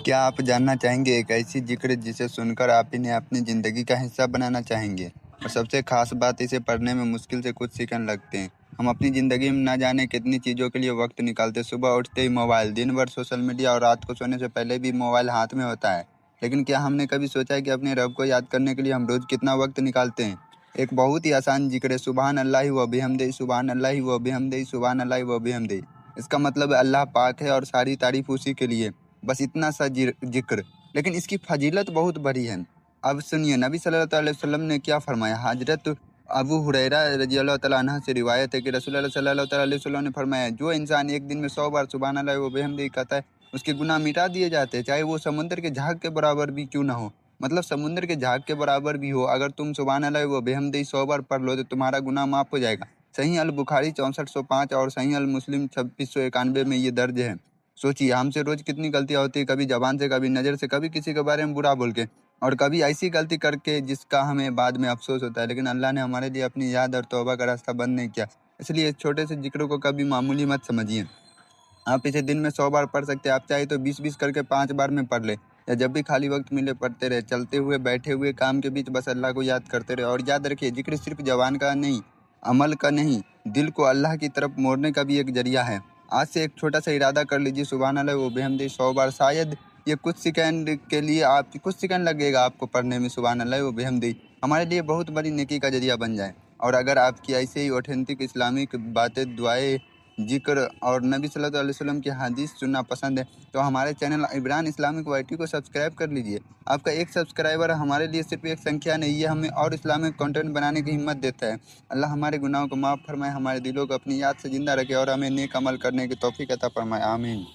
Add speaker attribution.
Speaker 1: क्या आप जानना चाहेंगे एक ऐसी जिक्र जिसे सुनकर आप इन्हें अपनी ज़िंदगी का हिस्सा बनाना चाहेंगे? और सबसे ख़ास बात, इसे पढ़ने में मुश्किल से कुछ सेकंड लगते हैं। हम अपनी ज़िंदगी में ना जाने कितनी चीज़ों के लिए वक्त निकालते हैं। सुबह उठते ही मोबाइल, दिन भर सोशल मीडिया और रात को सोने से पहले भी मोबाइल हाथ में होता है। लेकिन क्या हमने कभी सोचा है कि अपने रब को याद करने के लिए हम रोज़ कितना वक्त निकालते हैं? एक बहुत ही आसान जिक्र है, सुबहान अल्लाहि व बिहम्दिही, सुबहान अल्लाहि व बिहम्दिही, सुबहान अल्लाहि व बिहम्दिही। इसका मतलब है अल्लाह पाक है और सारी तारीफ उसी के लिए। बस इतना सा जिक्र, लेकिन इसकी फजीलत बहुत बड़ी है। अब सुनिए नबी सल्लल्लाहु अलैहि वसल्लम ने क्या फरमाया। हजरत अबू हुरैरा रज़ियल्लाहु तआला अन्हु से रिवायत है कि रसूलुल्लाह सल्लल्लाहु अलैहि वसल्लम ने फरमाया, जो इंसान एक दिन में 100 बार सुबहान अल्लाह व बिहम्दिही कहता है, उसके गुनाह मिटा दिए जाते हैं, चाहे वो समुद्र के झाग के बराबर भी क्यों ना हो। मतलब समुद्र के झाग के बराबर भी हो, अगर तुम सुबहान अल्लाह व बिहम्दिही 100 बार पढ़ लो तो तुम्हारा गुनाह माफ़ हो जाएगा। सही अल बुखारी 6405 और सही अल मुस्लिम 2691 में ये दर्ज है। सोचिए हमसे रोज कितनी गलतियां होती है, कभी जबान से, कभी नज़र से, कभी किसी के बारे में बुरा बोल के, और कभी ऐसी गलती करके जिसका हमें बाद में अफसोस होता है। लेकिन अल्लाह ने हमारे लिए अपनी याद और तौबा का रास्ता बंद नहीं किया। इसलिए इस छोटे से जिक्र को कभी मामूली मत समझिए। आप इसे दिन में 100 बार पढ़ सकते हैं। आप चाहे तो 20-20 करके 5 बार में पढ़ ले, या जब भी खाली वक्त मिले पढ़ते रहे। चलते हुए, बैठे हुए, काम के बीच बस अल्लाह को याद करते रहे। और याद रखिए, जिक्र सिर्फ जबान का नहीं, अमल का नहीं, दिल को अल्लाह की तरफ मोड़ने का भी एक जरिया है। आज से एक छोटा सा इरादा कर लीजिए, सुबहान अल्लाह व बिहम्दिही 100 बार। शायद ये कुछ सेकंड के लिए, आप कुछ सेकंड लगेगा आपको पढ़ने में सुबहान अल्लाह व बिहम्दिही, हमारे लिए बहुत बड़ी नेकी का जरिया बन जाए। और अगर आपकी ऐसे ही ऑथेंटिक इस्लामिक बातें, दुआएं, जिक्र और नबी सल्लल्लाहु अलैहि वसल्लम की हदीस सुनना पसंद है, तो हमारे चैनल इमरान इस्लामिक वाईटी को सब्सक्राइब कर लीजिए। आपका एक सब्सक्राइबर हमारे लिए सिर्फ एक संख्या नहीं, ये हमें और इस्लामिक कंटेंट बनाने की हिम्मत देता है। अल्लाह हमारे गुनाहों को माफ़ फरमाए, हमारे दिलों को अपनी याद से ज़िंदा रखे और हमें नेक अमल करने की तौफीक अता फरमाए। आमीन।